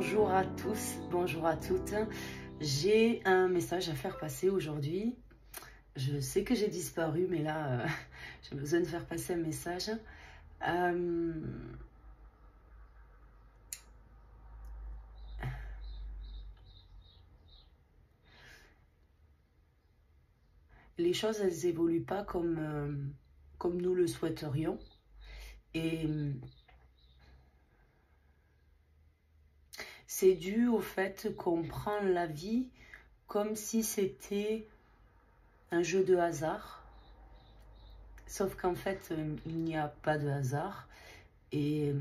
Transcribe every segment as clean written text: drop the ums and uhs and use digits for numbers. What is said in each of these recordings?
Bonjour à tous, bonjour à toutes. J'ai un message à faire passer aujourd'hui. Je sais que j'ai disparu, mais là, j'ai besoin de faire passer un message. Les choses, elles évoluent pas comme nous le souhaiterions. Et c'est dû au fait qu'on prend la vie comme si c'était un jeu de hasard. Sauf qu'en fait, il n'y a pas de hasard. Et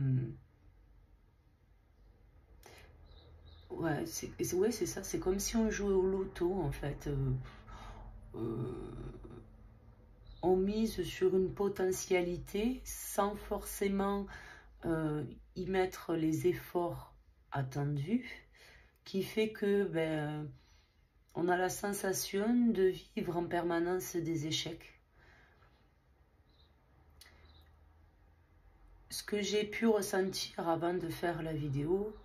ouais, c'est ça. C'est comme si on jouait au loto, en fait. On mise sur une potentialité sans forcément y mettre les efforts attendus, qui fait que on a la sensation de vivre en permanence des échecs. Ce que j'ai pu ressentir avant de faire la vidéo,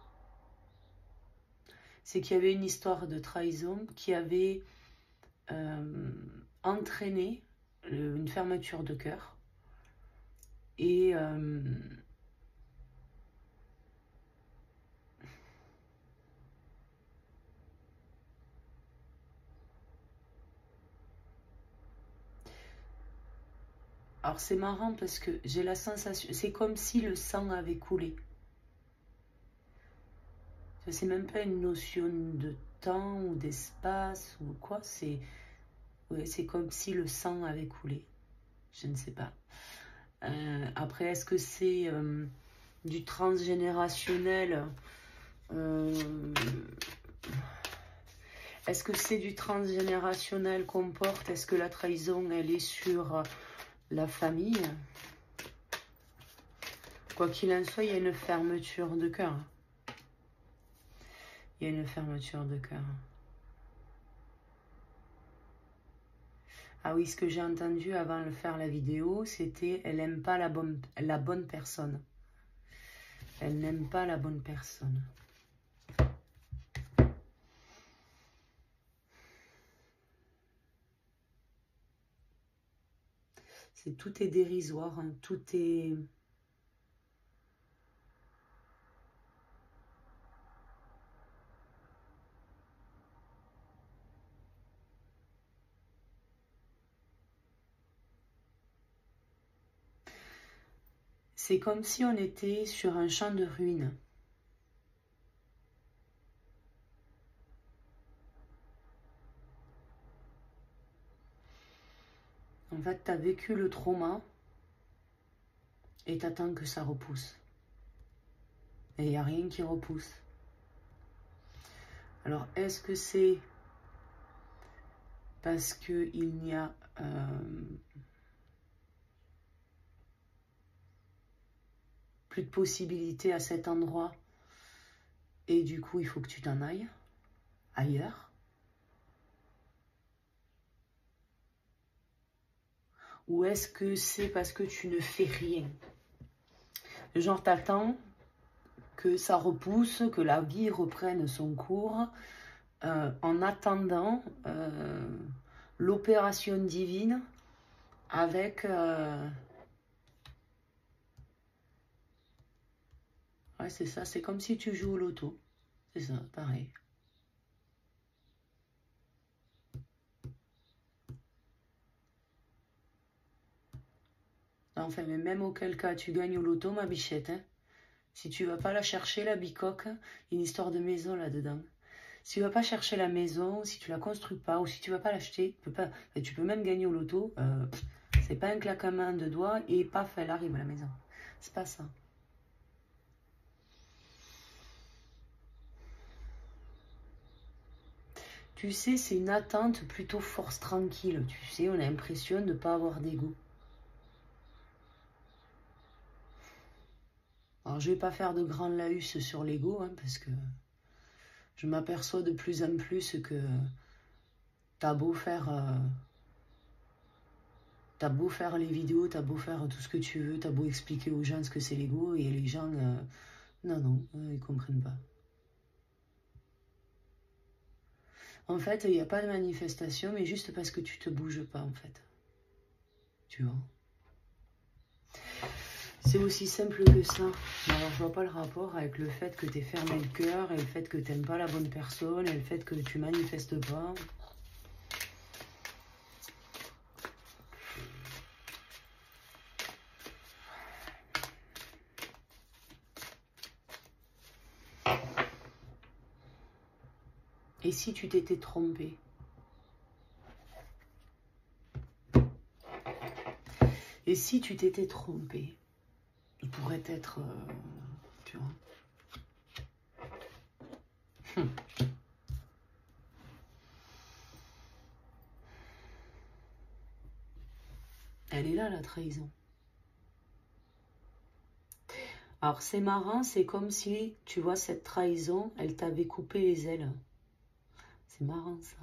c'est qu'il y avait une histoire de trahison qui avait entraîné une fermeture de cœur. Et alors c'est marrant parce que j'ai la sensation, c'est comme si le sang avait coulé. C'est même pas une notion de temps ou d'espace ou quoi, c'est comme si le sang avait coulé. Je ne sais pas. Après, est-ce que c'est du transgénérationnel Est-ce que c'est du transgénérationnel qu'on porte? Est-ce que la trahison, elle est sur la famille? Quoi qu'il en soit, il y a une fermeture de cœur. Il y a une fermeture de cœur. Ah oui, ce que j'ai entendu avant de faire la vidéo, c'était « elle n'aime pas la bonne personne ». Elle n'aime pas la bonne personne. Tout est dérisoire, hein, tout est... C'est comme si on était sur un champ de ruines. En fait, tu as vécu le trauma et tu attends que ça repousse. Et il n'y a rien qui repousse. Alors, est-ce que c'est parce qu'il n'y a... plus de possibilités à cet endroit et du coup il faut que tu t'en ailles ailleurs, ou est-ce que c'est parce que tu ne fais rien, genre t'attends que ça repousse, que la vie reprenne son cours en attendant l'opération divine avec ouais, c'est ça, c'est comme si tu joues au loto. C'est ça, pareil. Enfin, mais même auquel cas tu gagnes au loto, ma bichette, hein, si tu vas pas la chercher, la bicoque, il y a une histoire de maison là-dedans. Si tu vas pas chercher la maison, si tu la construis pas, ou si tu vas pas l'acheter, tu peux même gagner au loto. C'est pas un claquement de doigts et paf, elle arrive à la maison. C'est pas ça. Tu sais, c'est une attente plutôt force tranquille. Tu sais, on a l'impression de ne pas avoir d'ego. Alors, je vais pas faire de grand laïus sur l'ego, hein, parce que je m'aperçois de plus en plus que t'as beau faire les vidéos, t'as beau faire tout ce que tu veux, t'as beau expliquer aux gens ce que c'est l'ego, et les gens, non, ils comprennent pas. En fait, il n'y a pas de manifestation, mais juste parce que tu te bouges pas, en fait. Tu vois. C'est aussi simple que ça. Alors, je vois pas le rapport avec le fait que tu aies fermé le cœur, et le fait que tu n'aimes pas la bonne personne, et le fait que tu manifestes pas. Et si tu t'étais trompé? Et si tu t'étais trompé? Il pourrait être... tu vois. Elle est là, la trahison. Alors, c'est marrant, c'est comme si, tu vois, cette trahison, elle t'avait coupé les ailes. C'est marrant, ça.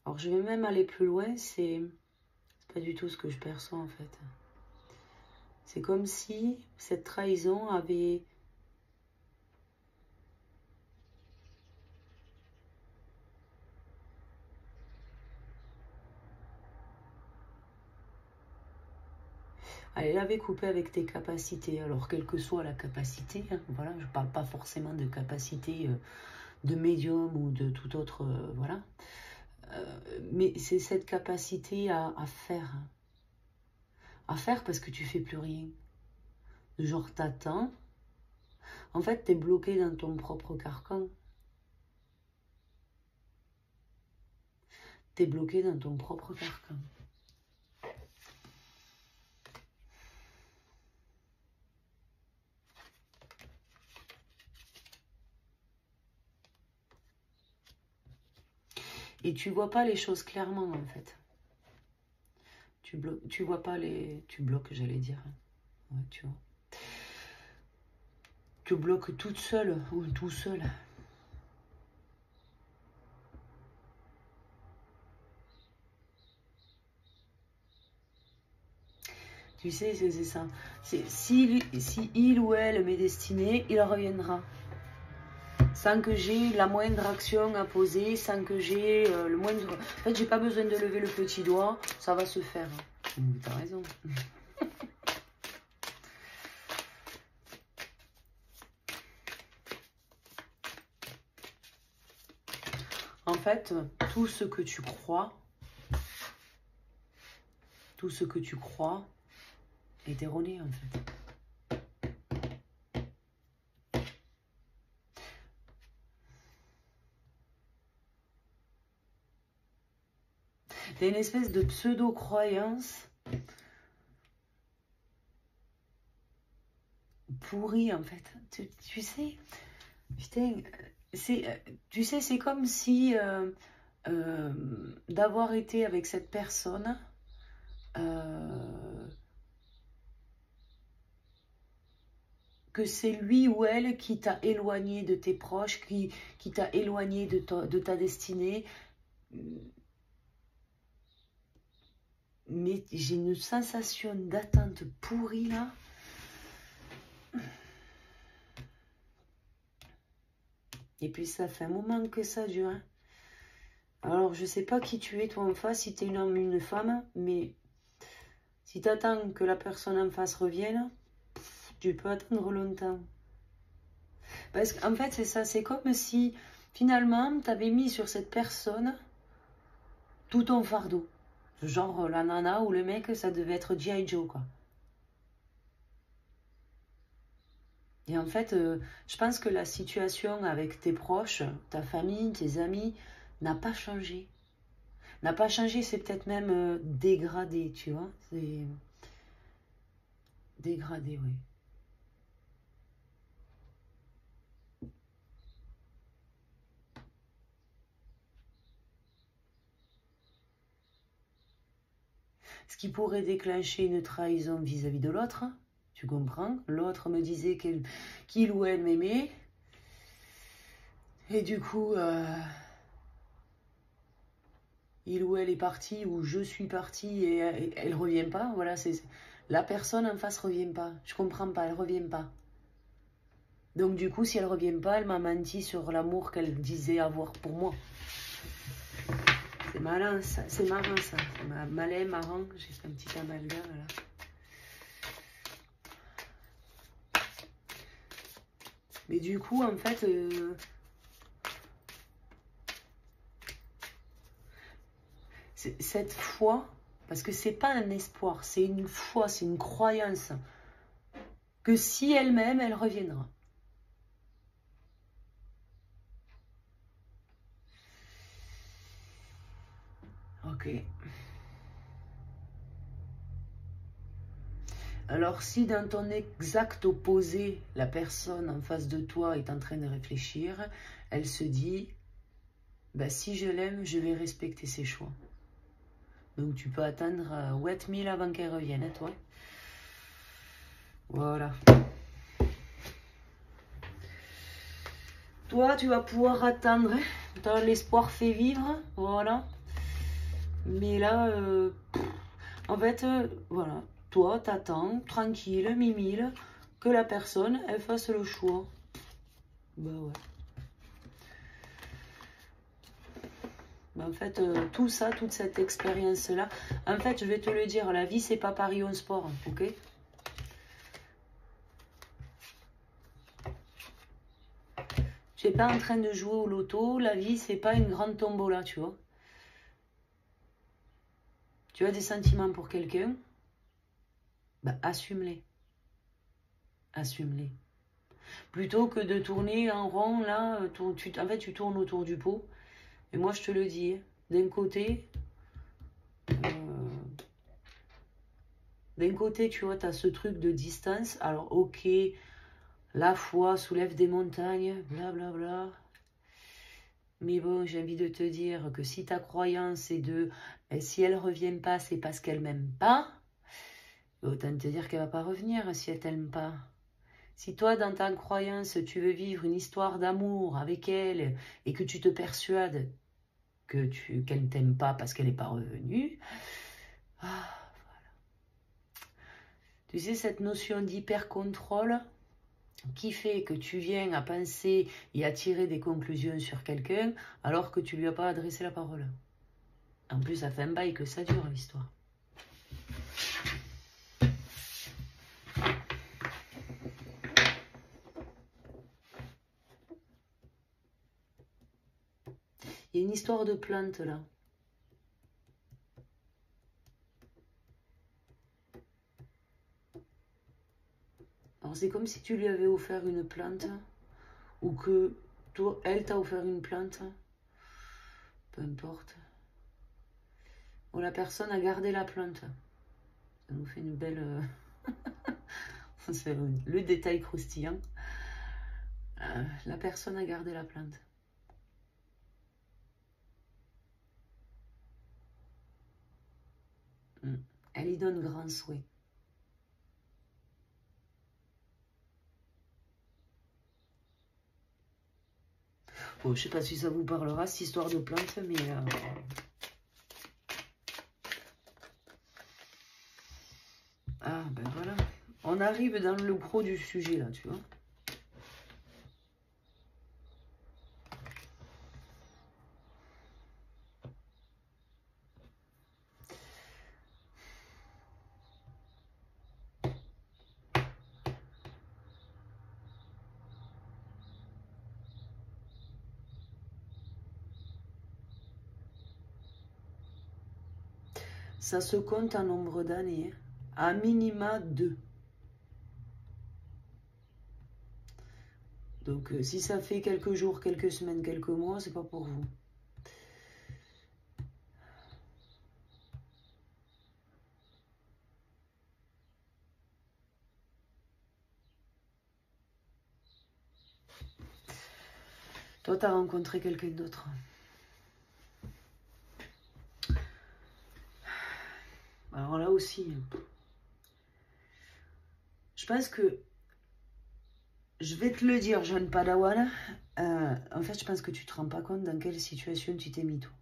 Alors, je vais même aller plus loin, c'est pas du tout ce que je perçois, en fait. C'est comme si cette trahison avait... Elle avait coupé avec tes capacités. Alors, quelle que soit la capacité, hein, voilà, je parle pas forcément de capacité de médium ou de tout autre, voilà. Mais c'est cette capacité à faire. À faire parce que tu fais plus rien. Genre, t'attends. En fait, t'es bloqué dans ton propre carcan. T'es bloqué dans ton propre carcan. Et tu vois pas les choses clairement, en fait. Tu vois pas les... Tu bloques, j'allais dire. Ouais, tu vois. Tu bloques toute seule ou tout seul. Tu sais, c'est ça. Si il ou elle m'est destiné, il reviendra. Sans que j'ai la moindre action à poser, sans que j'ai le moindre... En fait, j'ai pas besoin de lever le petit doigt, ça va se faire. T'as raison. En fait, tout ce que tu crois est erroné, en fait. Il y a une espèce de pseudo-croyance pourrie, en fait. Tu sais, putain, tu sais, c'est comme si d'avoir été avec cette personne, que c'est lui ou elle qui t'a éloigné de tes proches, qui t'a éloigné de ta destinée. Mais j'ai une sensation d'attente pourrie là. Et puis ça fait un moment que ça dure. Hein. Alors je sais pas qui tu es toi en face, si tu es un homme ou une femme, mais si tu attends que la personne en face revienne, tu peux attendre longtemps. Parce qu'en fait c'est ça, c'est comme si finalement tu avais mis sur cette personne tout ton fardeau. Genre la nana ou le mec, ça devait être G.I. Joe quoi. Et en fait, je pense que la situation avec tes proches, ta famille, tes amis, n'a pas changé. N'a pas changé, c'est peut-être même dégradé, tu vois. C'est dégradé, oui. Ce qui pourrait déclencher une trahison vis-à-vis de l'autre, hein, tu comprends? L'autre me disait qu'il ou elle m'aimait. Et du coup, il ou elle est parti, ou je suis parti et elle revient pas. Voilà, c'est la personne en face revient pas. Je comprends pas, elle revient pas. Donc du coup, si elle revient pas, elle m'a menti sur l'amour qu'elle disait avoir pour moi. C'est malin, ça. C'est marrant, ça. C'est malin, marrant. J'ai fait un petit amalgame, là. Mais du coup, en fait... cette foi, parce que c'est pas un espoir, c'est une foi, c'est une croyance, que si elle-même, elle reviendra. Ok. Alors si dans ton exact opposé, la personne en face de toi est en train de réfléchir, elle se dit, bah, si je l'aime, je vais respecter ses choix. Donc tu peux attendre 8000 avant qu'elle revienne, hein, toi. Voilà. Toi, tu vas pouvoir attendre. Hein. L'espoir fait vivre, voilà. Mais là, en fait, voilà. Toi, t'attends, tranquille, mimile, que la personne, elle fasse le choix. Bah ouais. En fait, tout ça, toute cette expérience-là, en fait, je vais te le dire, la vie, c'est pas Paris en sport, ok? Tu n'es pas en train de jouer au loto, la vie, c'est pas une grande tombola, tu vois? Tu as des sentiments pour quelqu'un, bah, assume-les. Assume-les. Plutôt que de tourner en rond, là, en fait, tu tournes autour du pot. Et moi, je te le dis, d'un côté, tu vois, tu as ce truc de distance. Alors, ok, la foi soulève des montagnes, blablabla. Bla bla. Mais bon, j'ai envie de te dire que si ta croyance est de si elle ne revient pas, c'est parce qu'elle m'aime pas, autant te dire qu'elle va pas revenir si elle t'aime pas. Si toi, dans ta croyance, tu veux vivre une histoire d'amour avec elle et que tu te persuades qu'elle ne t'aime pas parce qu'elle n'est pas revenue, voilà. Tu sais, cette notion d'hyper-contrôle qui fait que tu viens à penser et à tirer des conclusions sur quelqu'un alors que tu lui as pas adressé la parole. En plus, ça fait un bail que ça dure, l'histoire. Il y a une histoire de plante, là. Alors, c'est comme si tu lui avais offert une plante, ou que toi, elle t'a offert une plante. Peu importe. Ou la personne a gardé la plante. Ça nous fait une belle... C'est le détail croustillant. La personne a gardé la plante. Elle y donne grand souhait. Bon, je sais pas si ça vous parlera, cette histoire de plante, mais... Ah, ben voilà. On arrive dans le gros du sujet, là, tu vois. Ça se compte en nombre d'années, hein. À minima 2. Donc, si ça fait quelques jours, quelques semaines, quelques mois, c'est pas pour vous. Toi, t'as rencontré quelqu'un d'autre. Alors là aussi, je pense que Je vais te le dire, jeune padawan. En fait, je pense que tu te rends pas compte dans quelle situation tu t'es mis, toi.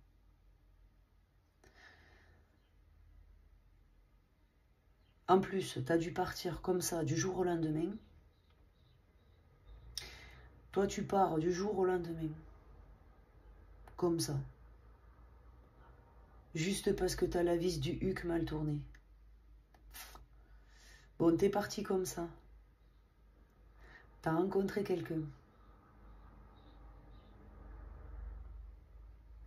En plus, tu as dû partir comme ça du jour au lendemain. Toi, tu pars du jour au lendemain. Comme ça. Juste parce que tu as la vis du huc mal tournée. Bon, t'es parti comme ça. T'as rencontré quelqu'un.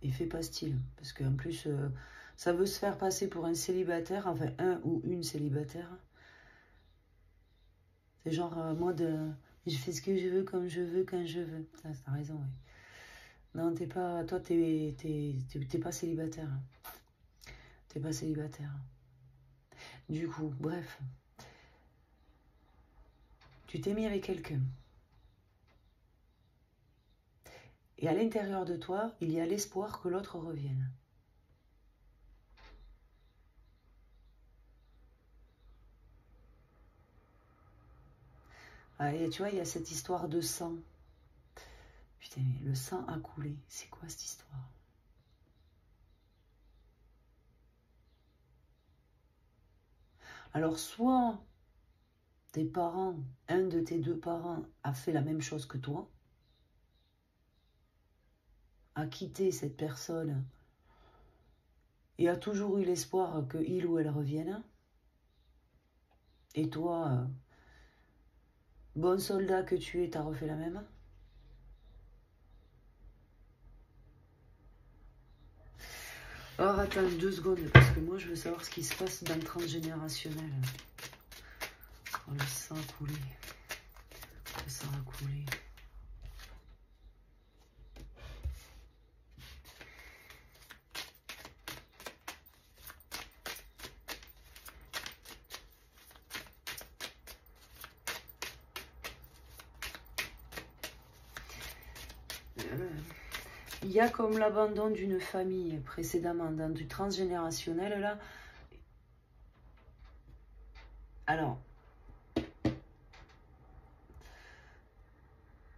Et fais pas style. Parce qu'en plus, ça veut se faire passer pour un célibataire. Enfin, un ou une célibataire. C'est genre mode... je fais ce que je veux, comme je veux, quand je veux. T'as raison, oui. Non, t'es pas... Toi, t'es pas célibataire. T'es pas célibataire. Du coup, bref. Tu t'es mis avec quelqu'un. Et à l'intérieur de toi, il y a l'espoir que l'autre revienne. Ah, et tu vois, il y a cette histoire de sang. Putain, le sang a coulé. C'est quoi cette histoire? Alors, soit tes parents, un de tes deux parents a fait la même chose que toi, a quitté cette personne et a toujours eu l'espoir qu'il ou elle revienne. Et toi, bon soldat que tu es, t'as refait la même. Alors attends 2 secondes, parce que moi je veux savoir ce qui se passe dans le transgénérationnel. Oh, le sang a coulé. Le sang a coulé. Il y a comme l'abandon d'une famille précédemment dans du transgénérationnel là. Alors,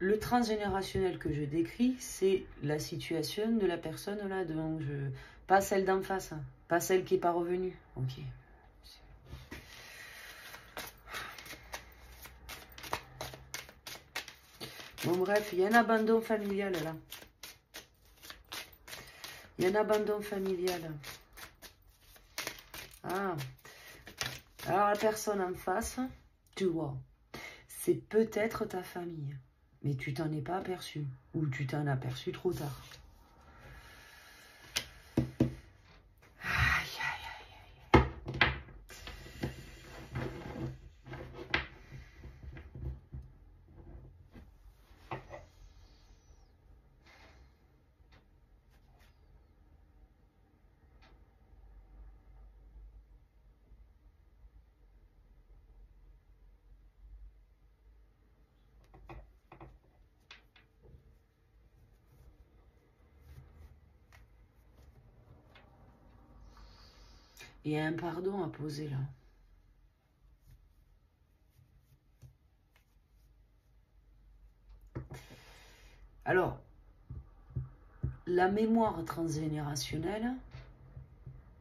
le transgénérationnel que je décris, c'est la situation de la personne là dont je... Pas celle d'en face, hein. Pas celle qui n'est pas revenue. Ok. Bon bref, il y a un abandon familial là. Il y a un abandon familial. Ah. Alors la personne en face, tu vois, c'est peut-être ta famille. Mais tu t'en es pas aperçu. Ou tu t'en as aperçu trop tard. Aïe, aïe, aïe, aïe. Il y a un pardon à poser là. Alors, la mémoire transgénérationnelle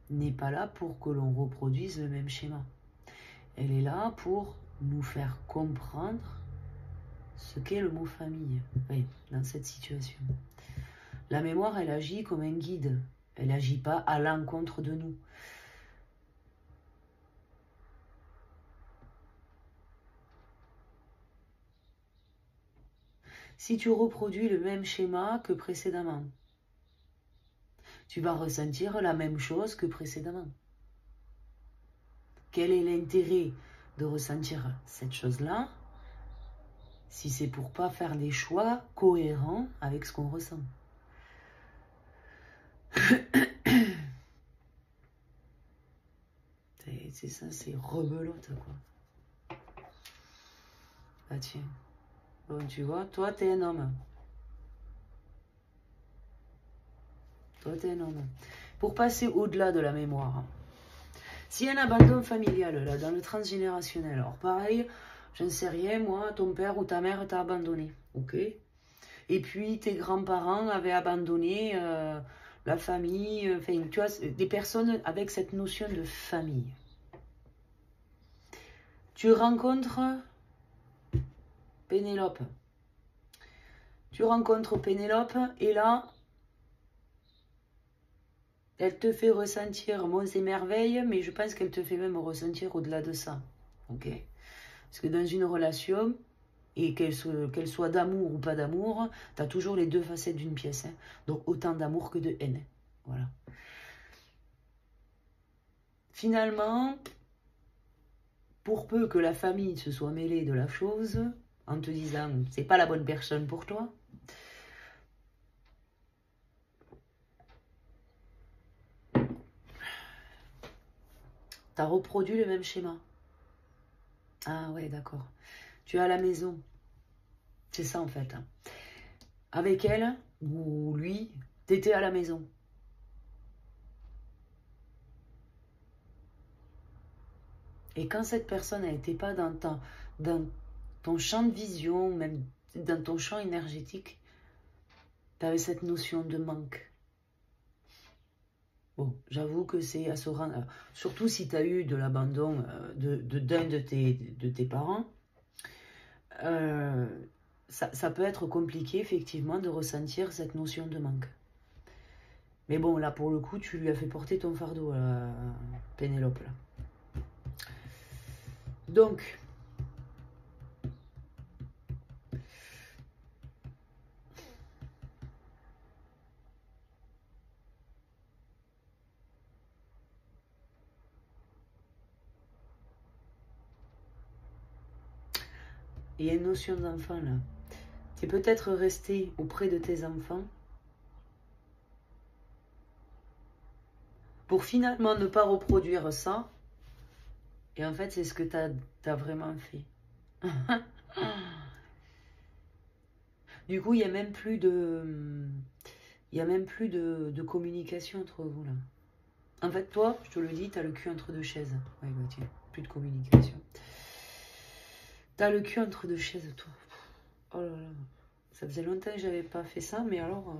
n'est pas là pour que l'on reproduise le même schéma. Elle est là pour nous faire comprendre ce qu'est le mot famille, oui, dans cette situation. La mémoire, elle agit comme un guide. Elle n'agit pas à l'encontre de nous. Si tu reproduis le même schéma que précédemment, tu vas ressentir la même chose que précédemment. Quel est l'intérêt de ressentir cette chose-là si c'est pour pas faire des choix cohérents avec ce qu'on ressent? C'est ça, c'est rebelote, quoi. Ah tiens. Bon, tu vois, toi, t'es un homme. Toi, t'es un homme. Pour passer au-delà de la mémoire, s'il y a un abandon familial, là, dans le transgénérationnel, alors pareil, je ne sais rien, moi, ton père ou ta mère t'a abandonné, ok? Et puis tes grands-parents avaient abandonné la famille, enfin, tu vois, des personnes avec cette notion de famille. Tu rencontres Pénélope. Tu rencontres Pénélope et là, elle te fait ressentir monts et merveilles, mais je pense qu'elle te fait même ressentir au-delà de ça. Ok? Parce que dans une relation, et qu'elle soit d'amour ou pas d'amour, tu as toujours les deux facettes d'une pièce. Hein. Donc autant d'amour que de haine. Voilà. Finalement, pour peu que la famille se soit mêlée de la chose, en te disant c'est pas la bonne personne pour toi, tu as reproduit le même schéma. Ah ouais, d'accord. Tu es à la maison. C'est ça en fait. Hein. Avec elle, ou lui, tu étais à la maison. Et quand cette personne n'était pas dans ton champ de vision, même dans ton champ énergétique, tu avais cette notion de manque. Bon, j'avoue que c'est à se rendre... Surtout si tu as eu de l'abandon d'un de tes parents, ça peut être compliqué, effectivement, de ressentir cette notion de manque. Mais bon, là, pour le coup, tu lui as fait porter ton fardeau à Pénélope, là. Donc, il y a une notion d'enfant, là. Tu es peut-être resté auprès de tes enfants pour finalement ne pas reproduire ça. Et en fait, c'est ce que tu as vraiment fait. Du coup, il n'y a même plus de... Il n'y a même plus de communication entre vous, là. En fait, toi, je te le dis, tu as le cul entre deux chaises. Ouais, bah tiens, plus de communication. Tu as le cul entre deux chaises, toi. Oh là là. Ça faisait longtemps que j'avais pas fait ça, mais alors...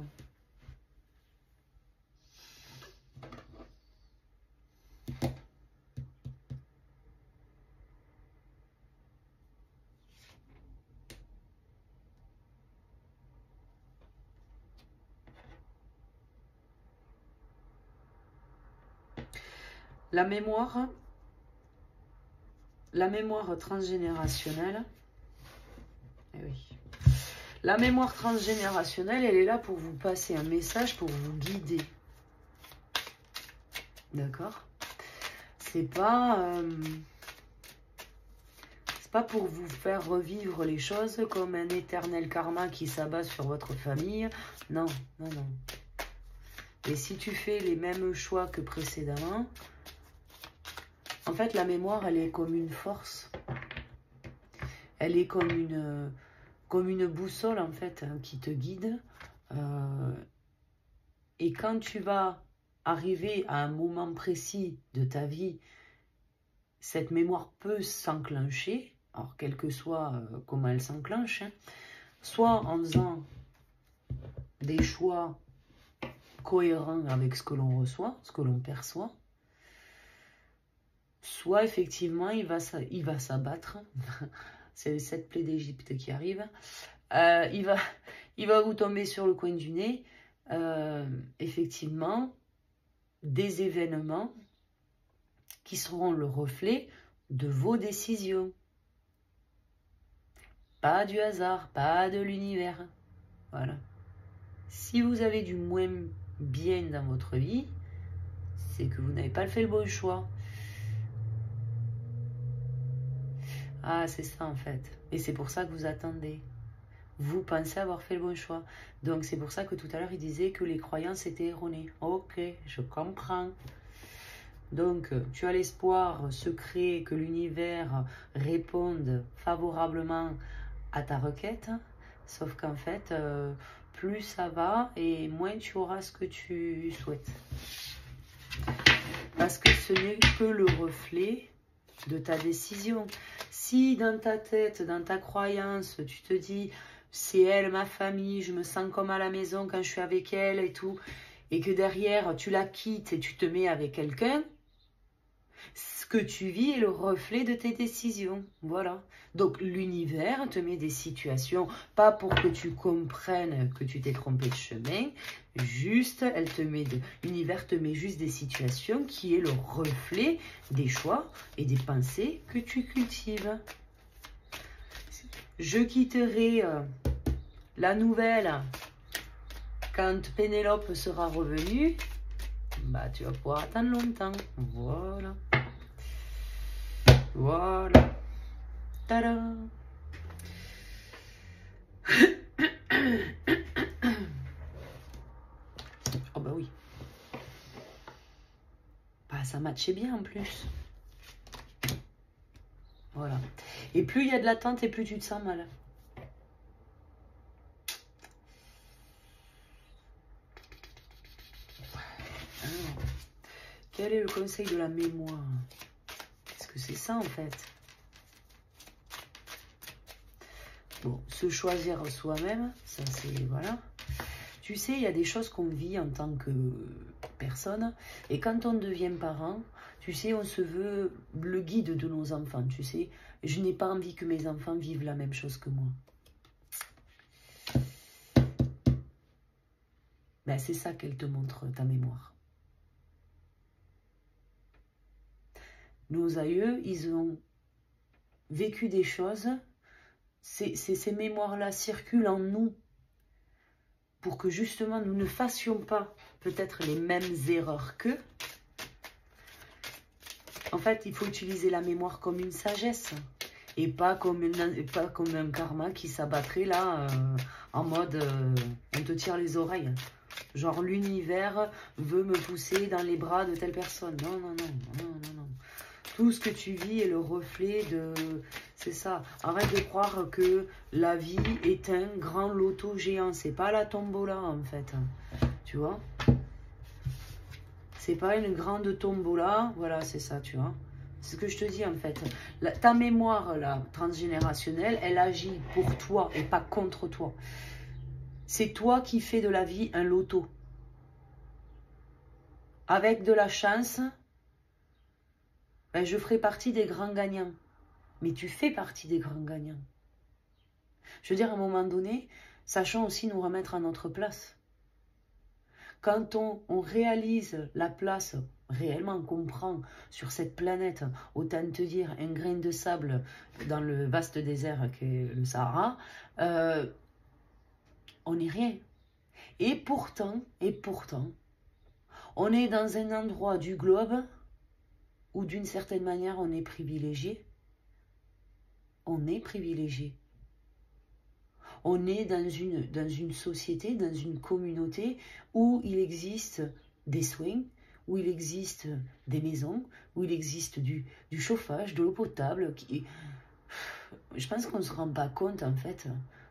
La mémoire transgénérationnelle, eh oui. La mémoire transgénérationnelle, elle est là pour vous passer un message, pour vous guider. D'accord? C'est pas pour vous faire revivre les choses comme un éternel karma qui s'abat sur votre famille. Non, non, non. Et si tu fais les mêmes choix que précédemment, en fait, la mémoire, elle est comme une force. Elle est comme une boussole, en fait, hein, qui te guide. Et quand tu vas arriver à un moment précis de ta vie, cette mémoire peut s'enclencher, alors quel que soit comment elle s'enclenche, hein, soit en faisant des choix cohérents avec ce que l'on reçoit, ce que l'on perçoit, soit effectivement il va s'abattre, c'est les 7 plaies d'Égypte qui arrivent, il va vous tomber sur le coin du nez, effectivement, des événements qui seront le reflet de vos décisions. Pas du hasard, pas de l'univers. Voilà. Si vous avez du moins bien dans votre vie, c'est que vous n'avez pas fait le bon choix. Ah, c'est ça en fait. Et c'est pour ça que vous attendez. Vous pensez avoir fait le bon choix. Donc c'est pour ça que tout à l'heure il disait que les croyances étaient erronées. Ok, je comprends. Donc tu as l'espoir secret que l'univers réponde favorablement à ta requête. Sauf qu'en fait, plus ça va et moins tu auras ce que tu souhaites. Parce que ce n'est que le reflet de ta décision. Si dans ta tête, dans ta croyance, tu te dis c'est elle ma famille, je me sens comme à la maison quand je suis avec elle et tout, et que derrière tu la quittes et tu te mets avec quelqu'un, ce que tu vis est le reflet de tes décisions. Voilà. Donc l'univers te met des situations, pas pour que tu comprennes que tu t'es trompé de chemin, juste, l'univers te met juste des situations qui est le reflet des choix et des pensées que tu cultives. Je quitterai la nouvelle quand Pénélope sera revenue. Bah, tu vas pouvoir attendre longtemps. Voilà. Voilà. Tada. Oh bah oui. Bah, ça matchait bien en plus. Voilà. Et plus il y a de l'attente et plus tu te sens mal. Alors, quel est le conseil de la mémoire? Est-ce que c'est ça en fait? Bon, se choisir soi-même, ça c'est, voilà. Tu sais, il y a des choses qu'on vit en tant que personne, et quand on devient parent, tu sais, on se veut le guide de nos enfants, tu sais. Je n'ai pas envie que mes enfants vivent la même chose que moi. Ben, c'est ça qu'elle te montre, ta mémoire. Nos aïeux, ils ont vécu des choses, ces mémoires-là circulent en nous pour que justement nous ne fassions pas peut-être les mêmes erreurs qu'eux. En fait, il faut utiliser la mémoire comme une sagesse et pas comme un karma qui s'abattrait là en mode on te tire les oreilles. Genre l'univers veut me pousser dans les bras de telle personne. Non, non, non, non, non, non. Tout ce que tu vis est le reflet de... C'est ça. Arrête de croire que la vie est un grand loto géant. C'est pas la tombola en fait. Tu vois? C'est pas une grande tombola. Voilà, c'est ça, tu vois. C'est ce que je te dis en fait. Ta mémoire là, transgénérationnelle, elle agit pour toi et pas contre toi. C'est toi qui fais de la vie un loto. Avec de la chance, ben, je ferai partie des grands gagnants. Mais tu fais partie des grands gagnants. Je veux dire, à un moment donné, sachons aussi nous remettre à notre place. Quand on réalise la place réellement qu'on prend sur cette planète, autant te dire un grain de sable dans le vaste désert qu'est le Sahara, on n'est rien. Et pourtant, on est dans un endroit du globe où d'une certaine manière on est privilégié. On est privilégié. On est dans une société, dans une communauté où il existe des soins, où il existe des maisons, où il existe du chauffage, de l'eau potable. Je pense qu'on ne se rend pas compte en fait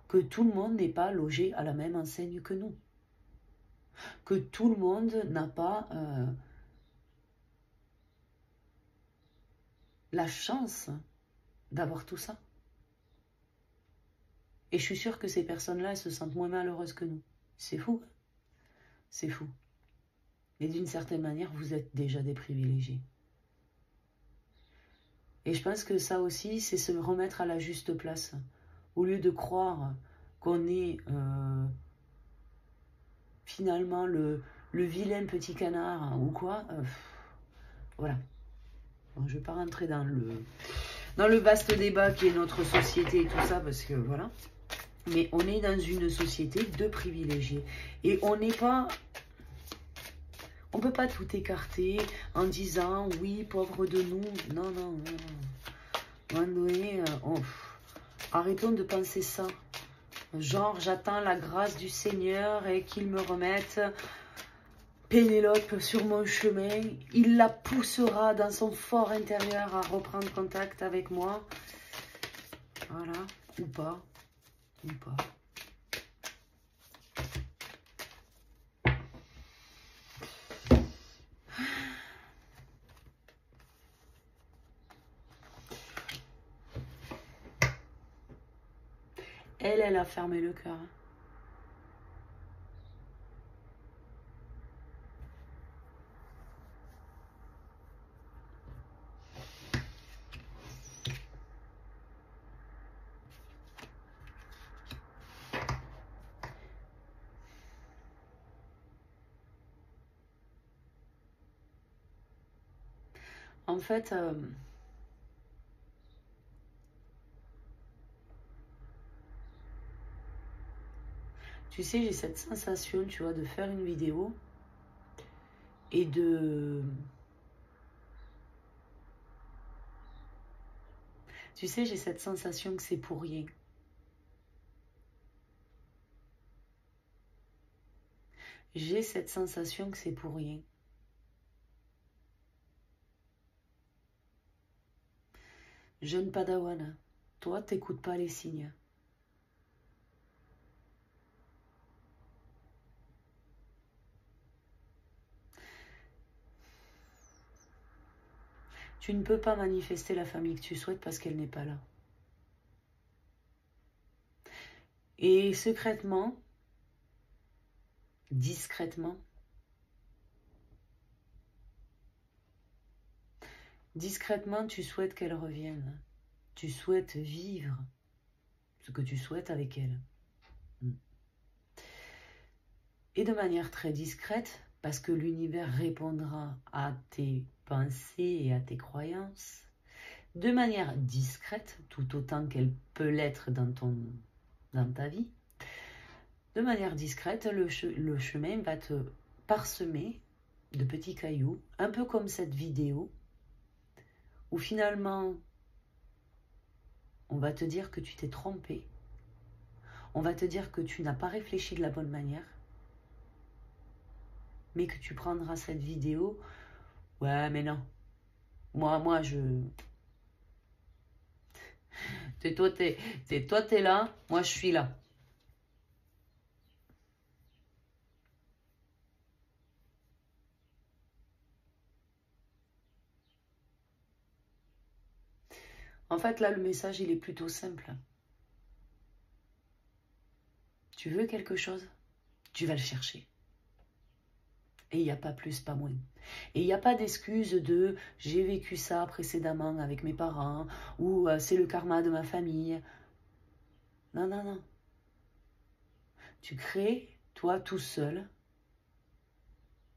que tout le monde n'est pas logé à la même enseigne que nous. Que tout le monde n'a pas la chance d'avoir tout ça. Et je suis sûre que ces personnes-là, elles se sentent moins malheureuses que nous. C'est fou. C'est fou. Et d'une certaine manière, vous êtes déjà des privilégiés. Et je pense que ça aussi, c'est se remettre à la juste place. Au lieu de croire qu'on est finalement le vilain petit canard ou quoi. Voilà. Bon, je ne vais pas rentrer dans le vaste débat qui est notre société et tout ça, parce que voilà. Mais on est dans une société de privilégiés. Et on n'est pas... On ne peut pas tout écarter en disant, oui, pauvre de nous. Non, non, non, non. À un moment donné, arrêtons de penser ça. Genre, j'attends la grâce du Seigneur et qu'il me remette Pénélope sur mon chemin. Il la poussera dans son fort intérieur à reprendre contact avec moi. Voilà, ou pas. Ou pas. Elle a fermé le cœur. En fait, tu sais, j'ai cette sensation, tu vois, de faire une vidéo et de... Tu sais, j'ai cette sensation que c'est pour rien. J'ai cette sensation que c'est pour rien. Jeune padawan, toi, t'écoutes pas les signes. Tu ne peux pas manifester la famille que tu souhaites parce qu'elle n'est pas là. Et secrètement, discrètement, tu souhaites qu'elle revienne. Tu souhaites vivre ce que tu souhaites avec elle. Et de manière très discrète, parce que l'univers répondra à tes pensées et à tes croyances, de manière discrète, tout autant qu'elle peut l'être dans ta vie, de manière discrète, le chemin va te parsemer de petits cailloux, un peu comme cette vidéo, où finalement, on va te dire que tu t'es trompé, on va te dire que tu n'as pas réfléchi de la bonne manière, mais que tu prendras cette vidéo, ouais mais non, moi je... Toi t'es là, moi je suis là. En fait là le message il est plutôt simple. Tu veux quelque chose, tu vas le chercher. Et il n'y a pas plus, pas moins. Et il n'y a pas d'excuse de j'ai vécu ça précédemment avec mes parents ou c'est le karma de ma famille. Non, non, non. Tu crées, toi, tout seul,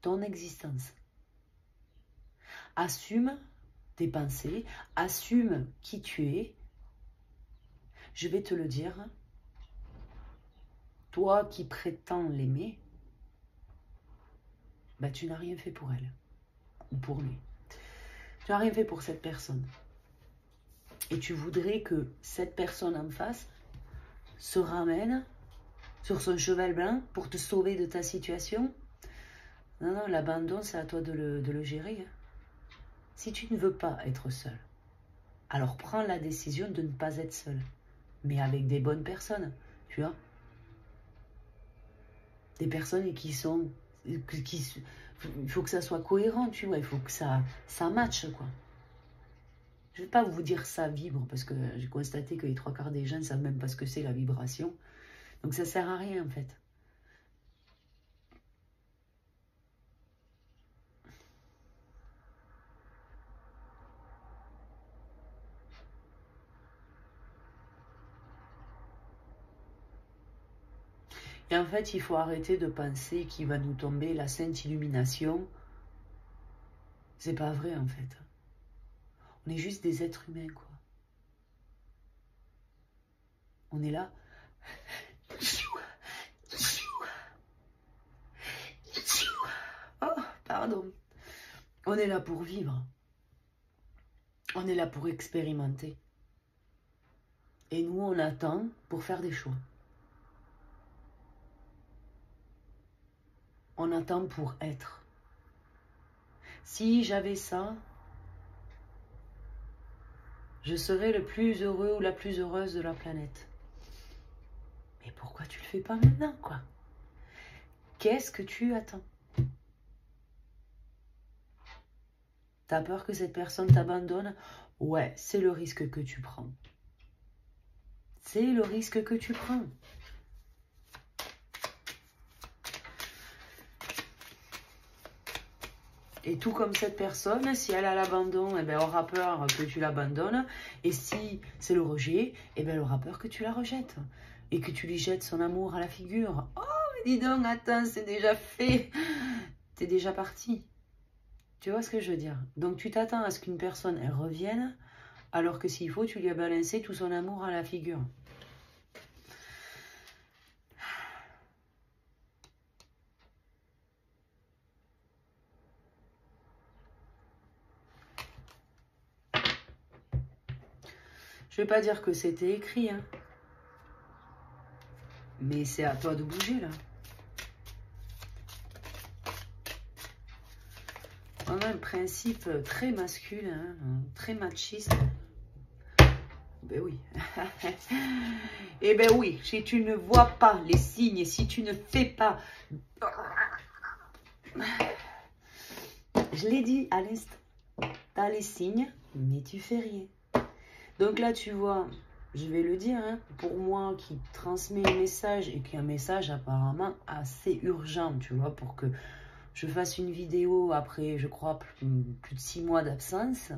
ton existence. Assume tes pensées, assume qui tu es. Je vais te le dire. Toi qui prétends l'aimer, bah, tu n'as rien fait pour elle ou pour lui. Tu n'as rien fait pour cette personne. Et tu voudrais que cette personne en face se ramène sur son cheval blanc pour te sauver de ta situation. Non, non, l'abandon, c'est à toi de le gérer. Si tu ne veux pas être seul, alors prends la décision de ne pas être seul, mais avec des bonnes personnes, tu vois. Des personnes qui sont... il faut que ça soit cohérent, tu vois, il faut que ça matche, quoi. Je ne vais pas vous dire ça vibre, parce que j'ai constaté que les 3/4 des gens ne savent même pas ce que c'est la vibration. Donc ça sert à rien, en fait. Et en fait, il faut arrêter de penser qu'il va nous tomber la sainte illumination. C'est pas vrai, en fait. On est juste des êtres humains, quoi. On est là. Oh, pardon. On est là pour vivre. On est là pour expérimenter. Et nous, on attend pour faire des choix. On attend pour être. Si j'avais ça, je serais le plus heureux ou la plus heureuse de la planète. Mais pourquoi tu le fais pas maintenant, quoi? Qu'est-ce que tu attends? T'as peur que cette personne t'abandonne? Ouais, c'est le risque que tu prends. C'est le risque que tu prends. Et tout comme cette personne, si elle a l'abandon, eh ben, elle aura peur que tu l'abandonnes. Et si c'est le rejet, eh ben, elle aura peur que tu la rejettes. Et que tu lui jettes son amour à la figure. Oh, mais dis donc, attends, c'est déjà fait. T'es déjà parti. Tu vois ce que je veux dire? Donc tu t'attends à ce qu'une personne, elle revienne, alors que s'il faut, tu lui as balancé tout son amour à la figure. Je ne vais pas dire que c'était écrit, hein. Mais c'est à toi de bouger, là. On a un principe très masculin, hein, très machiste. Ben oui. Eh ben oui, si tu ne vois pas les signes, si tu ne fais pas... Je l'ai dit à l'instant. Tu as les signes, mais tu fais rien. Donc là, tu vois, je vais le dire, hein, pour moi qui transmet un message et qui est un message apparemment assez urgent, tu vois, pour que je fasse une vidéo après, je crois, plus de 6 mois d'absence.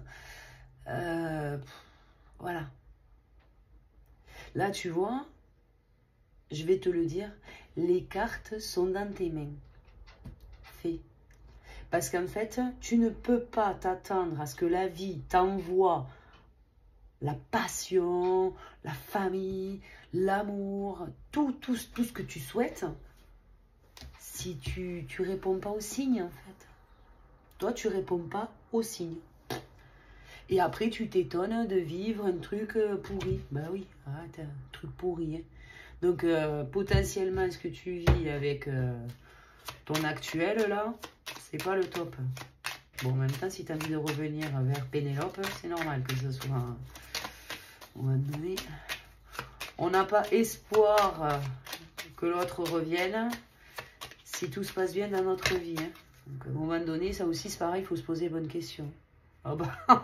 Voilà. Là, tu vois, je vais te le dire, les cartes sont dans tes mains. Fais. Parce qu'en fait, tu ne peux pas t'attendre à ce que la vie t'envoie la passion, la famille, l'amour, tout ce que tu souhaites, si tu réponds pas aux signes, en fait. Toi, tu réponds pas aux signes. Et après, tu t'étonnes de vivre un truc pourri. Ben oui, arrête, un truc pourri. Hein. Donc, potentiellement, ce que tu vis avec ton actuel, là, c'est pas le top. Bon, en même temps, si tu as envie de revenir vers Pénélope, c'est normal que ce soit... On va donner... On n'a pas espoir que l'autre revienne si tout se passe bien dans notre vie. Hein. Donc, à un moment donné, ça aussi, c'est pareil, il faut se poser les bonnes questions. Oh bah...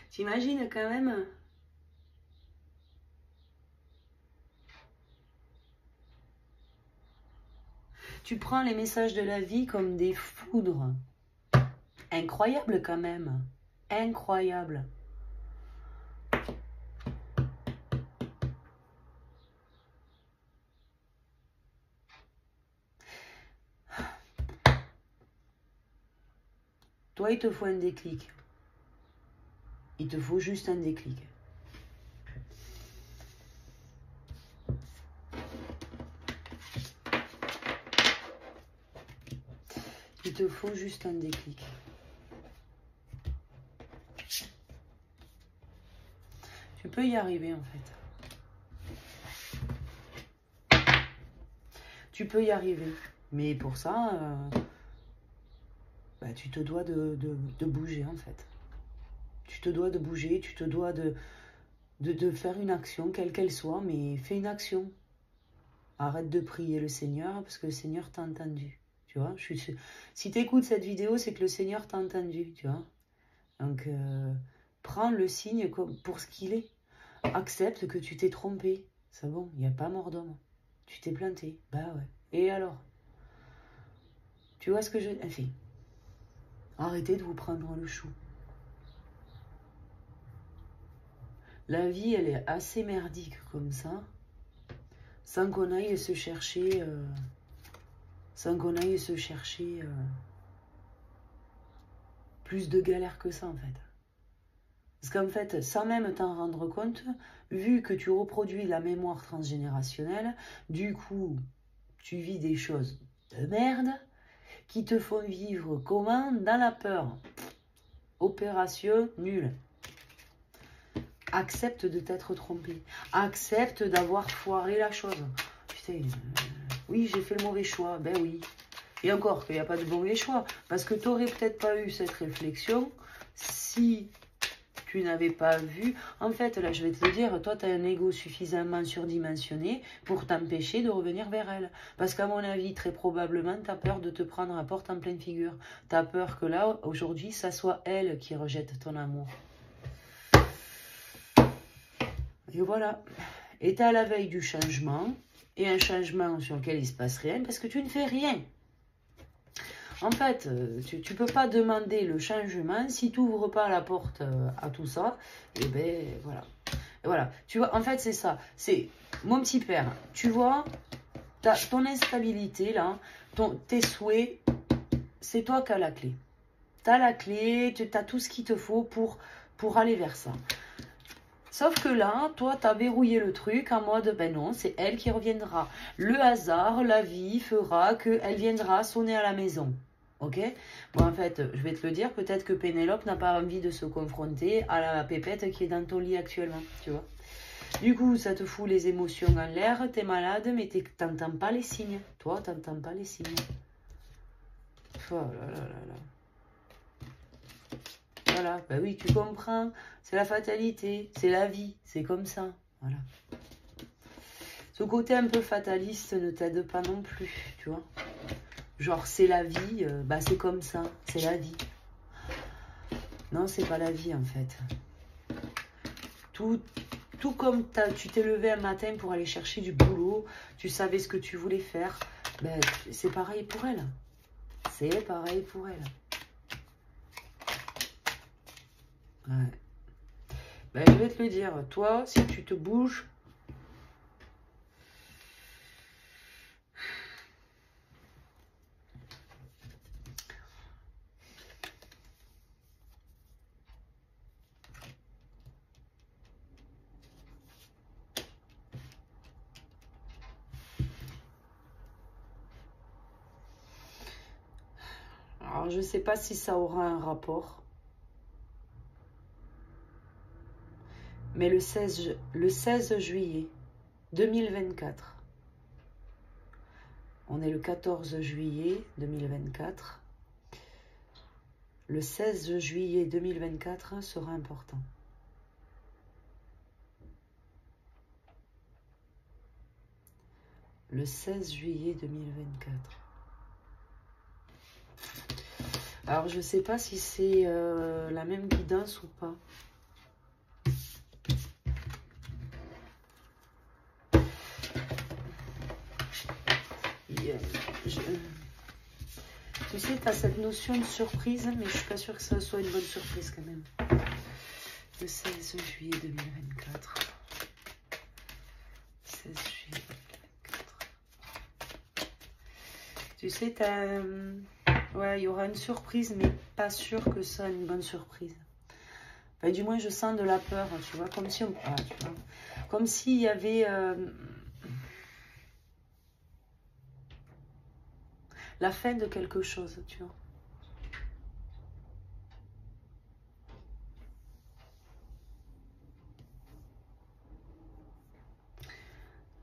T'imagines quand même? Tu prends les messages de la vie comme des foudres. Incroyable quand même. Incroyable. Toi, il te faut un déclic. Il te faut juste un déclic. Il te faut juste un déclic. Tu peux y arriver en fait. Tu peux y arriver. Mais pour ça, bah, tu te dois de bouger en fait. Tu te dois de bouger, tu te dois de faire une action, quelle qu'elle soit, mais fais une action. Arrête de prier le Seigneur parce que le Seigneur t'a entendu. Tu vois, si tu écoutes cette vidéo, c'est que le Seigneur t'a entendu, tu vois. Donc, prends le signe pour ce qu'il est. Accepte que tu t'es trompé. C'est bon, il n'y a pas mort d'homme. Tu t'es planté. Bah ouais. Et alors? Tu vois ce que je... Enfin, arrêtez de vous prendre le chou. La vie, elle est assez merdique comme ça. Sans qu'on aille se chercher... plus de galères que ça, en fait. Parce qu'en fait, sans même t'en rendre compte, vu que tu reproduis la mémoire transgénérationnelle, du coup, tu vis des choses de merde qui te font vivre comment? Dans la peur. Opération nulle. Accepte de t'être trompé. Accepte d'avoir foiré la chose. Putain, oui, j'ai fait le mauvais choix. Ben oui. Et encore, qu'il n'y a pas de mauvais choix. Parce que tu n'aurais peut-être pas eu cette réflexion si tu n'avais pas vu. En fait, là, je vais te le dire, toi, tu as un ego suffisamment surdimensionné pour t'empêcher de revenir vers elle. Parce qu'à mon avis, très probablement, tu as peur de te prendre la porte en pleine figure. Tu as peur que là, aujourd'hui, ça soit elle qui rejette ton amour. Et voilà. Et tu es à la veille du changement. Et un changement sur lequel il ne se passe rien parce que tu ne fais rien. En fait, tu ne peux pas demander le changement si tu n'ouvres pas la porte à tout ça. Et ben voilà. Et voilà. Tu vois, en fait, c'est ça. C'est mon petit père. Tu vois, ton instabilité, là, tes souhaits, c'est toi qui as la clé. Tu as la clé, tu as tout ce qu'il te faut pour aller vers ça. Sauf que là, toi, tu as verrouillé le truc en mode, ben non, c'est elle qui reviendra. Le hasard, la vie fera qu'elle viendra sonner à la maison. Ok? Bon, en fait, je vais te le dire, peut-être que Pénélope n'a pas envie de se confronter à la pépette qui est dans ton lit actuellement, tu vois. Du coup, ça te fout les émotions en l'air, t'es malade, mais t'entends pas les signes. Toi, t'entends pas les signes. Oh là là là là. Voilà, ben oui, tu comprends, c'est la fatalité, c'est la vie, c'est comme ça, voilà. Ce côté un peu fataliste ne t'aide pas non plus, tu vois. Genre, c'est la vie, bah c'est comme ça, c'est la vie. Non, c'est pas la vie, en fait. Tout comme tu t'es levé un matin pour aller chercher du boulot, tu savais ce que tu voulais faire, ben, c'est pareil pour elle. C'est pareil pour elle. Ouais. Ben, je vais te le dire, toi, si tu te bouges, alors je ne sais pas si ça aura un rapport, mais le 16 juillet 2024, on est le 14 juillet 2024, le 16 juillet 2024 sera important. Le 16 juillet 2024. Alors, je ne sais pas si c'est la même guidance ou pas. Tu sais, tu as cette notion de surprise, mais je ne suis pas sûre que ça soit une bonne surprise quand même. Le 16 juillet 2024. 16 juillet 2024. Tu sais, ouais, il y aura une surprise, mais pas sûr que ça soit une bonne surprise. Enfin, du moins, je sens de la peur, tu vois, comme si on... Ah, tu vois, comme s'il y avait... la fin de quelque chose, tu vois.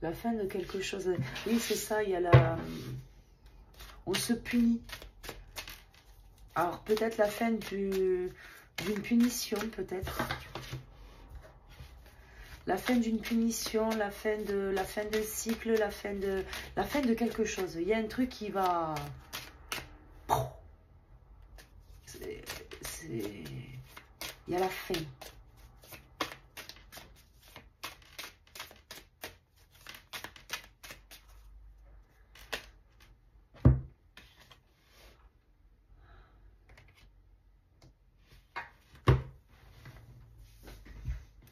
La fin de quelque chose. Oui, c'est ça, il y a la... On se punit. Alors, peut-être la fin d'une punition, peut-être. La fin d'une punition, la fin d'un cycle, la fin de quelque chose. Il y a un truc qui va... Il y a la fin.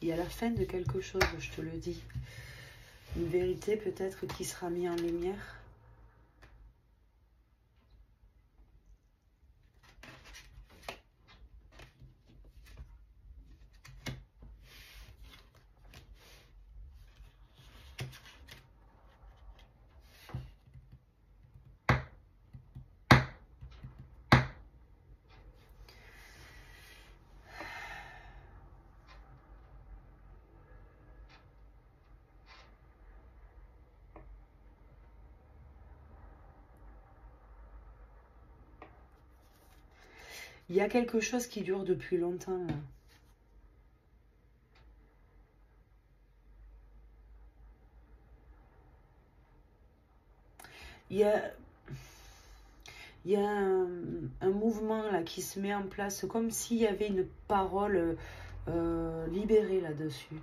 Il y a la fin de quelque chose, je te le dis. Une vérité peut-être qui sera mise en lumière. Il y a quelque chose qui dure depuis longtemps. Là. il y a, il y a un mouvement là qui se met en place, comme s'il y avait une parole libérée là-dessus.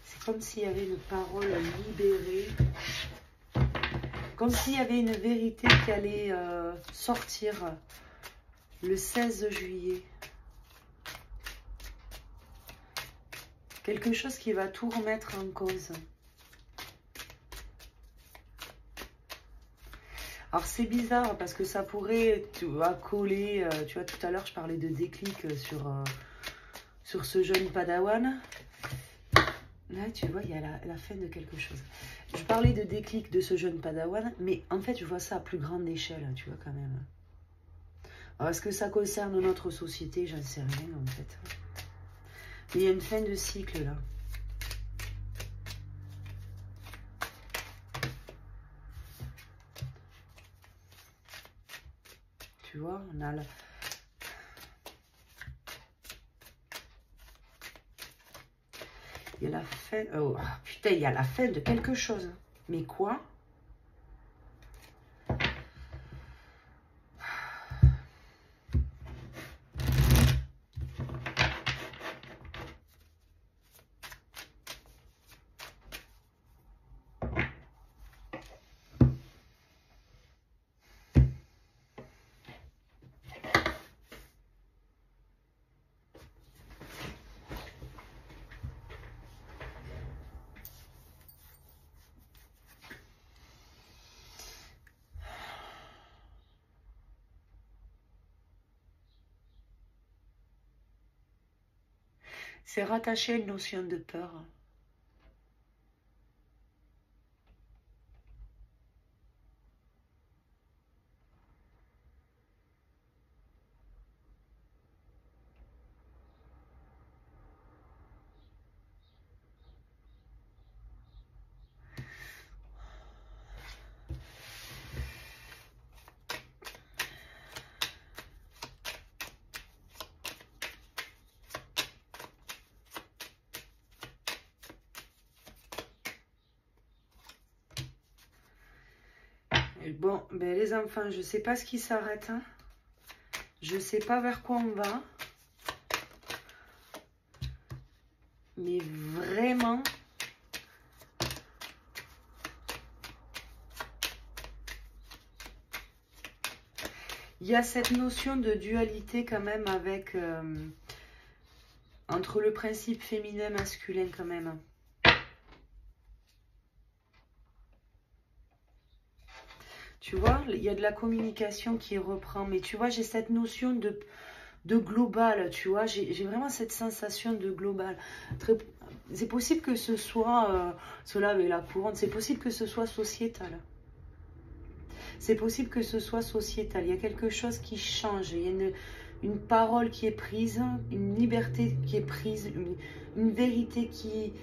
C'est comme s'il y avait une parole libérée. Comme s'il y avait une vérité qui allait sortir le 16 juillet. Quelque chose qui va tout remettre en cause. Alors c'est bizarre parce que ça pourrait coller. Tu vois, tout à l'heure je parlais de déclic sur ce jeune padawan. Là, tu vois, il y a la fin de quelque chose. Je parlais de déclic de ce jeune padawan, mais en fait, je vois ça à plus grande échelle, tu vois, quand même. Alors, est-ce que ça concerne notre société? J'en sais rien, en fait. Mais il y a une fin de cycle, là. Tu vois, on a il y a la fin... Oh, putain, il y a la fin de quelque chose. Mais quoi? C'est rattaché à une notion de peur. Bon, ben les enfants, je sais pas ce qui s'arrête. Hein. Je sais pas vers quoi on va. Mais vraiment... Il y a cette notion de dualité quand même avec... entre le principe féminin et masculin quand même. Tu vois, il y a de la communication qui reprend. Mais tu vois, j'ai cette notion de global, tu vois. J'ai vraiment cette sensation de global. C'est possible que ce soit, cela avec la couronne, c'est possible que ce soit sociétal. C'est possible que ce soit sociétal. Il y a quelque chose qui change. Il y a une parole qui est prise, une liberté qui est prise, une vérité qui...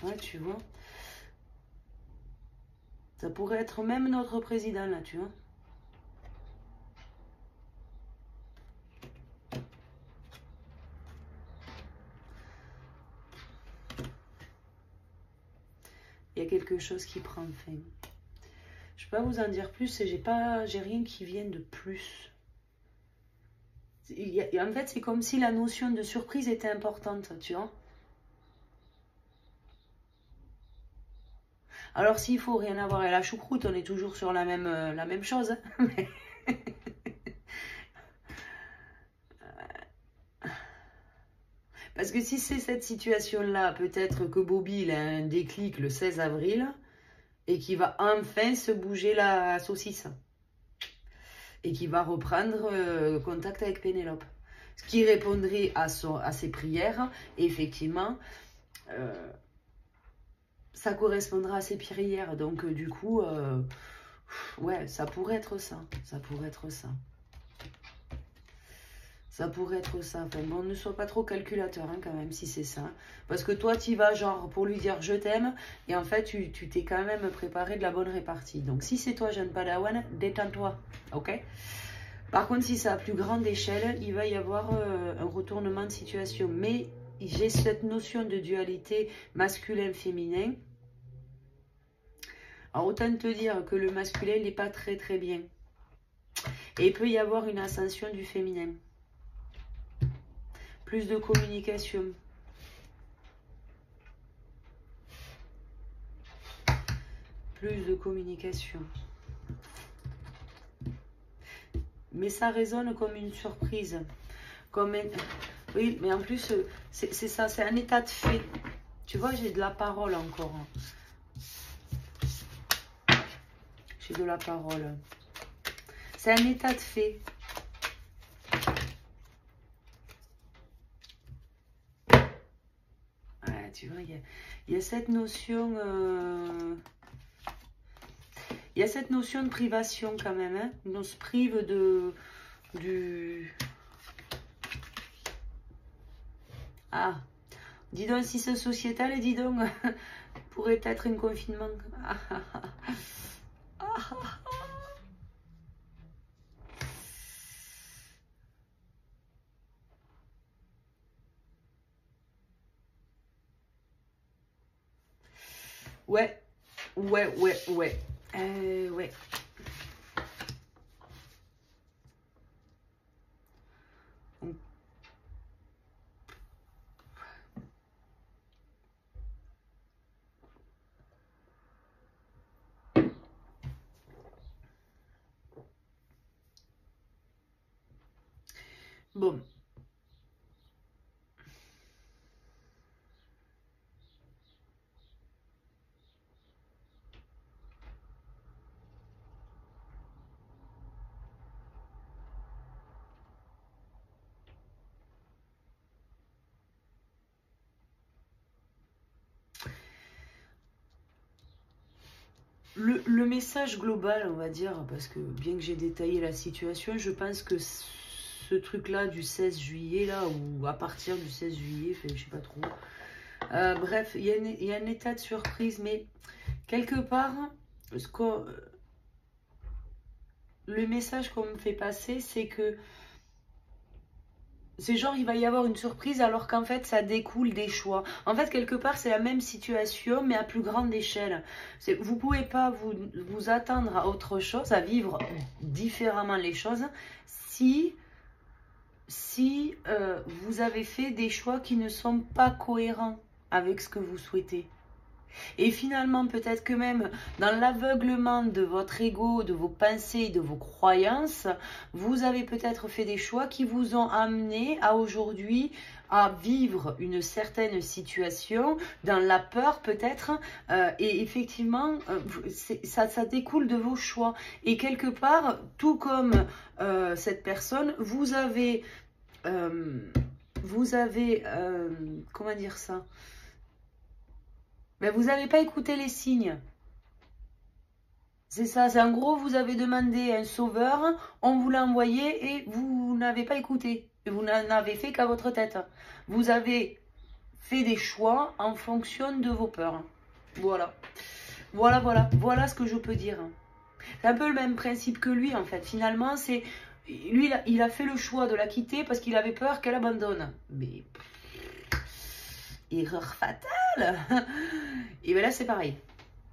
Ouais, tu vois. Ça pourrait être même notre président, là, tu vois. Il y a quelque chose qui prend fin. Je peux pas vous en dire plus et j'ai rien qui vienne de plus. En fait, c'est comme si la notion de surprise était importante, tu vois. Alors, s'il faut rien avoir à la choucroute, on est toujours sur la même chose. Hein. Parce que si c'est cette situation-là, peut-être que Bobby il a un déclic le 16 avril et qu'il va enfin se bouger la saucisse. Et qu'il va reprendre contact avec Pénélope. Ce qui répondrait à ses prières. Et effectivement, ça correspondra à ses prières. Donc du coup, ouais, ça pourrait être ça. Ça pourrait être ça. Ça pourrait être ça. Enfin, bon, ne sois pas trop calculateur hein, quand même si c'est ça. Parce que toi, tu y vas genre pour lui dire je t'aime. Et en fait, tu t'es quand même préparé de la bonne répartie. Donc si c'est toi, jeune padawan, détends-toi. Ok? Par contre, si c'est à plus grande échelle, il va y avoir un retournement de situation. Mais j'ai cette notion de dualité masculin-féminin. Alors autant te dire que le masculin, il n'est pas très très bien. Et il peut y avoir une ascension du féminin. Plus de communication. Plus de communication. Mais ça résonne comme une surprise. Comme un... Oui, mais en plus, c'est ça, c'est un état de fait. Tu vois, j'ai de la parole encore. J'ai de la parole. C'est un état de fait. Ouais, tu vois, il y a cette notion... Il y a cette notion de privation quand même. Hein. On se prive du... Ah, dis donc si c'est sociétal, dis donc, pourrait être un confinement. Ouais, ouais. Ouais. Bon. Le message global, on va dire, parce que bien que j'ai détaillé la situation, je pense que ce truc-là du 16 juillet, là, ou à partir du 16 juillet, je sais pas trop. Bref, il y a un état de surprise, mais quelque part, le message qu'on me fait passer, c'est que c'est genre, il va y avoir une surprise alors qu'en fait, ça découle des choix. En fait, quelque part, c'est la même situation, mais à plus grande échelle. Vous ne pouvez pas vous attendre à autre chose, à vivre différemment les choses, si vous avez fait des choix qui ne sont pas cohérents avec ce que vous souhaitez. Et finalement, peut-être que même dans l'aveuglement de votre ego, de vos pensées, de vos croyances, vous avez peut-être fait des choix qui vous ont amené à aujourd'hui à vivre une certaine situation, dans la peur peut-être, et effectivement, ça découle de vos choix. Et quelque part, tout comme cette personne, vous avez comment dire ça? Mais vous n'avez pas écouté les signes. C'est ça, c'est en gros, vous avez demandé un sauveur, on vous l'a envoyé et vous n'avez pas écouté. Et vous n'en avez fait qu'à votre tête. Vous avez fait des choix en fonction de vos peurs. Voilà. Voilà ce que je peux dire. C'est un peu le même principe que lui, en fait. Finalement, c'est... Lui, il a fait le choix de la quitter parce qu'il avait peur qu'elle abandonne. Mais... Erreur fatale. Et bien là, c'est pareil.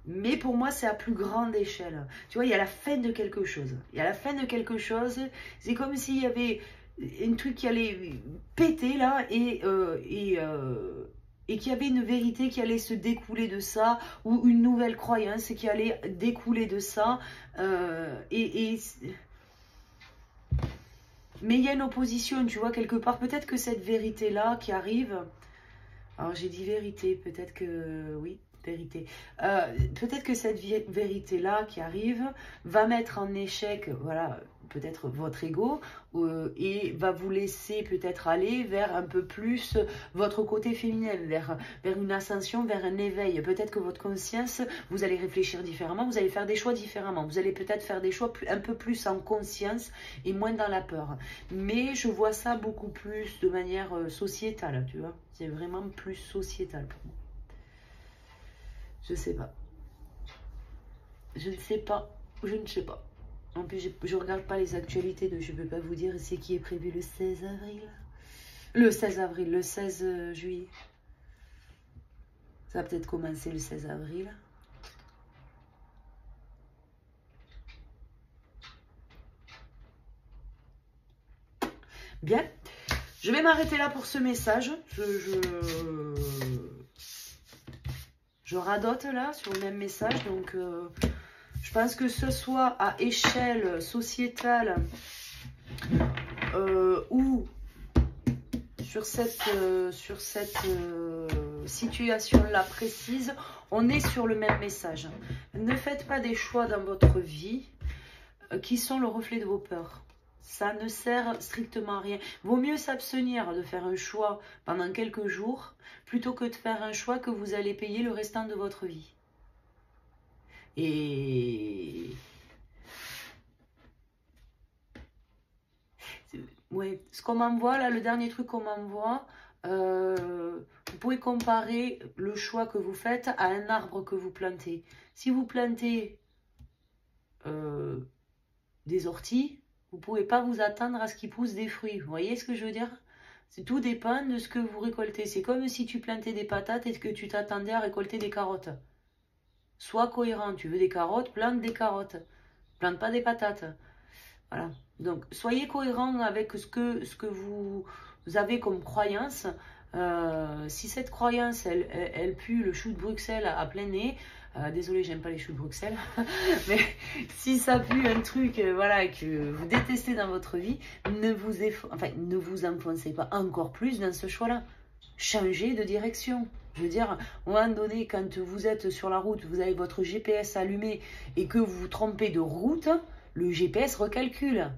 Mais pour moi, c'est à plus grande échelle. Tu vois, il y a la fin de quelque chose. Il y a la fin de quelque chose. C'est comme s'il y avait un truc qui allait péter là et qu'il y avait une vérité qui allait se découler de ça ou une nouvelle croyance qui allait découler de ça. Mais il y a une opposition, tu vois, quelque part. Peut-être que cette vérité-là qui arrive... Alors j'ai dit vérité, peut-être que... Oui, vérité. Peut-être que cette vérité-là qui arrive va mettre en échec, voilà, peut-être votre ego et va vous laisser peut-être aller vers un peu plus votre côté féminin, vers une ascension, vers un éveil. Peut-être que votre conscience, vous allez réfléchir différemment, vous allez faire des choix différemment. Vous allez peut-être faire des choix un peu plus en conscience et moins dans la peur. Mais je vois ça beaucoup plus de manière sociétale, tu vois. C'est vraiment plus sociétal pour moi. Je sais pas. Je ne sais pas. Je ne sais pas. En plus, je regarde pas les actualités, donc je ne peux pas vous dire c'est qui est prévu le 16 avril. Le 16 avril, le 16 juillet. Ça va peut-être commencer le 16 avril. Bien. Je vais m'arrêter là pour ce message. Je radote là sur le même message, donc... je pense que ce soit à échelle sociétale ou sur cette situation-là précise, on est sur le même message. Ne faites pas des choix dans votre vie qui sont le reflet de vos peurs. Ça ne sert strictement à rien. Vaut mieux s'abstenir de faire un choix pendant quelques jours plutôt que de faire un choix que vous allez payer le restant de votre vie. Et ouais, ce qu'on m'envoie là, le dernier truc qu'on m'envoie, vous pouvez comparer le choix que vous faites à un arbre que vous plantez. Si vous plantez des orties, vous ne pouvez pas vous attendre à ce qu'ils poussent des fruits. Vous voyez ce que je veux dire? Tout dépend de ce que vous récoltez. C'est comme si tu plantais des patates et que tu t'attendais à récolter des carottes. Sois cohérent, tu veux des carottes, plante des carottes. Plante pas des patates. Voilà. Donc, soyez cohérent avec ce que vous avez comme croyance. Si cette croyance, elle pue le chou de Bruxelles à plein nez, désolé, j'aime pas les choux de Bruxelles, mais si ça pue un truc voilà, que vous détestez dans votre vie, ne vous enfoncez pas encore plus dans ce choix-là. Changez de direction. Je veux dire, à un moment donné, quand vous êtes sur la route, vous avez votre GPS allumé et que vous vous trompez de route, le GPS recalcule.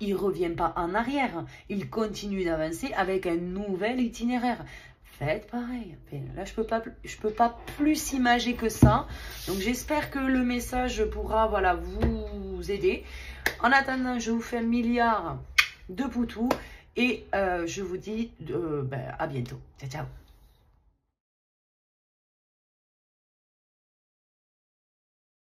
Il ne revient pas en arrière. Il continue d'avancer avec un nouvel itinéraire. Faites pareil. Là, je peux pas plus imager que ça. Donc, j'espère que le message pourra voilà, vous aider. En attendant, je vous fais un milliard de poutous et je vous dis à bientôt. Ciao, ciao.